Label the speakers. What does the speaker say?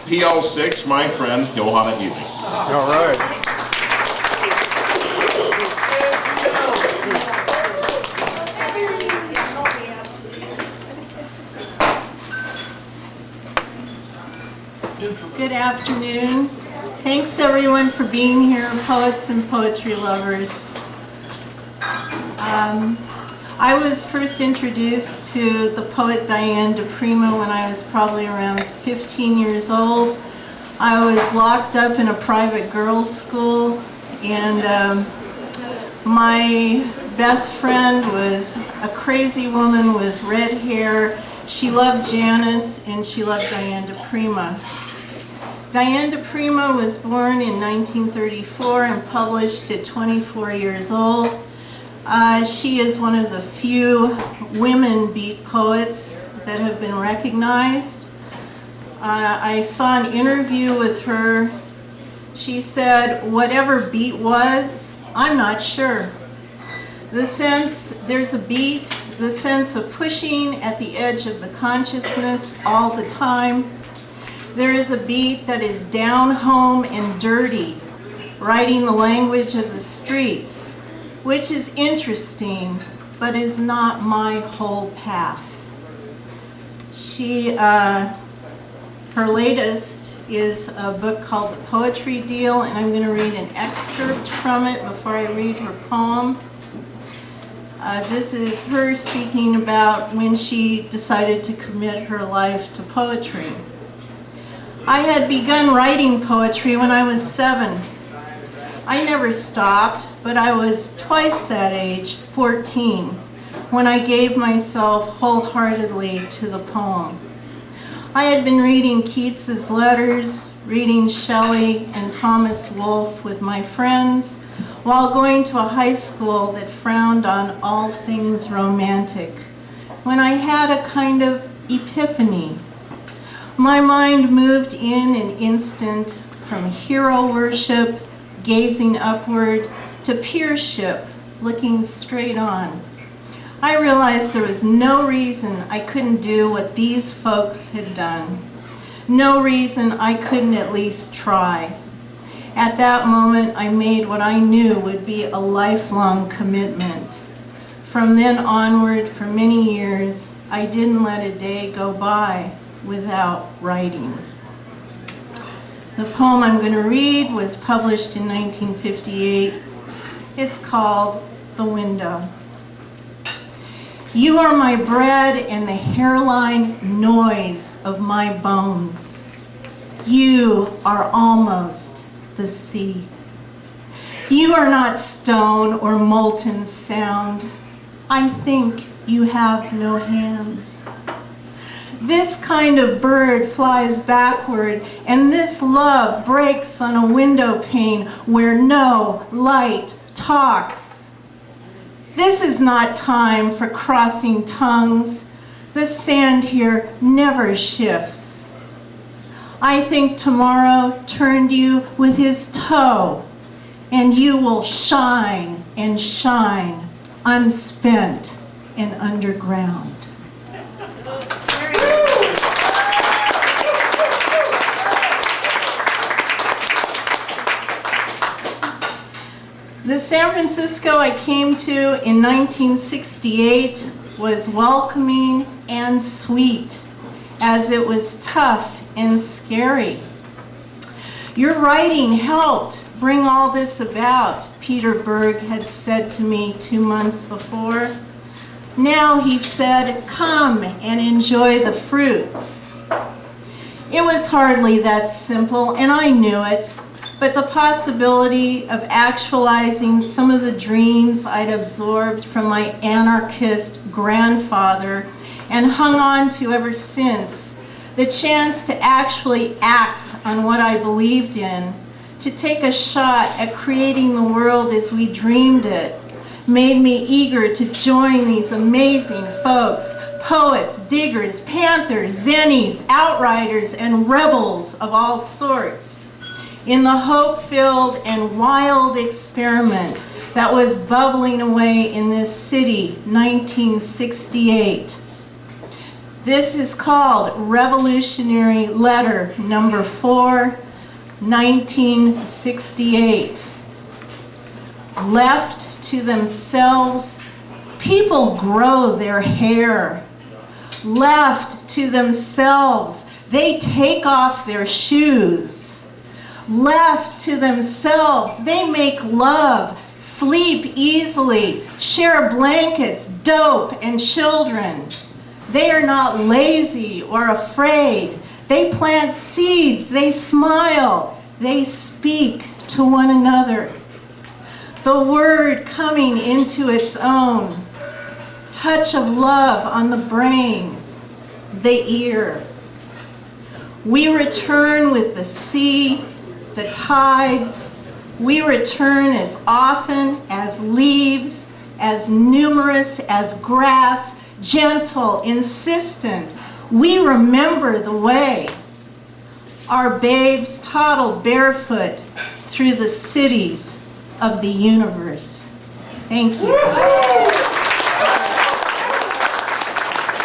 Speaker 1: PL6, my friend, Johanna Ely.
Speaker 2: All right.
Speaker 3: Good afternoon. Thanks everyone for being here, poets and poetry lovers. I was first introduced to the poet Diane DePrima when I was probably around 15 years old. I was locked up in a private girls' school, and my best friend was a crazy woman with red hair. She loved Janice and she loved Diane DePrima. Diane DePrima was born in 1934 and published at 24 years old. She is one of the few women beat poets that have been recognized. I saw an interview with her. She said, whatever beat was, I'm not sure. There's a beat, the sense of pushing at the edge of the consciousness all the time. There is a beat that is down home and dirty, writing the language of the streets, which is interesting, but is not my whole path. Her latest is a book called The Poetry Deal, and I'm going to read an excerpt from it before I read her poem. This is her speaking about when she decided to commit her life to poetry. I had begun writing poetry when I was 7. I never stopped, but I was twice that age, 14, when I gave myself wholeheartedly to the poem. I had been reading Keats's letters, reading Shelley and Thomas Wolfe with my friends, while going to a high school that frowned on all things romantic, when I had a kind of epiphany. My mind moved in an instant from hero worship, gazing upward, to peership, looking straight on. I realized there was no reason I couldn't do what these folks had done. No reason I couldn't at least try. At that moment, I made what I knew would be a lifelong commitment. From then onward, for many years, I didn't let a day go by without writing. The poem I'm going to read was published in 1958. It's called The Window. You are my bread and the hairline noise of my bones. You are almost the sea. You are not stone or molten sound. I think you have no hands. This kind of bird flies backward, and this love breaks on a window pane where no light talks. This is not time for crossing tongues. The sand here never shifts. I think tomorrow turned you with his toe, and you will shine and shine, unspent and underground. The San Francisco I came to in 1968 was welcoming and sweet, as it was tough and scary. Your writing helped bring all this about, Peter Berg had said to me 2 months before. Now he said, come and enjoy the fruits. It was hardly that simple, and I knew it. But the possibility of actualizing some of the dreams I'd absorbed from my anarchist grandfather and hung on to ever since, the chance to actually act on what I believed in, to take a shot at creating the world as we dreamed it, made me eager to join these amazing folks, poets, diggers, panthers, zennies, outriders, and rebels of all sorts, in the hope-filled and wild experiment that was bubbling away in this city, 1968. This is called Revolutionary Letter number 4, 1968. Left to themselves, people grow their hair. Left to themselves, they take off their shoes. Left to themselves, they make love, sleep easily, share blankets, dope, and children. They are not lazy or afraid. They plant seeds, they smile, they speak to one another. The word coming into its own. Touch of love on the brain, the ear. We return with the sea, the tides. We return as often as leaves, as numerous as grass, gentle, insistent. We remember the way. Our babes toddle barefoot through the cities of the universe. Thank you.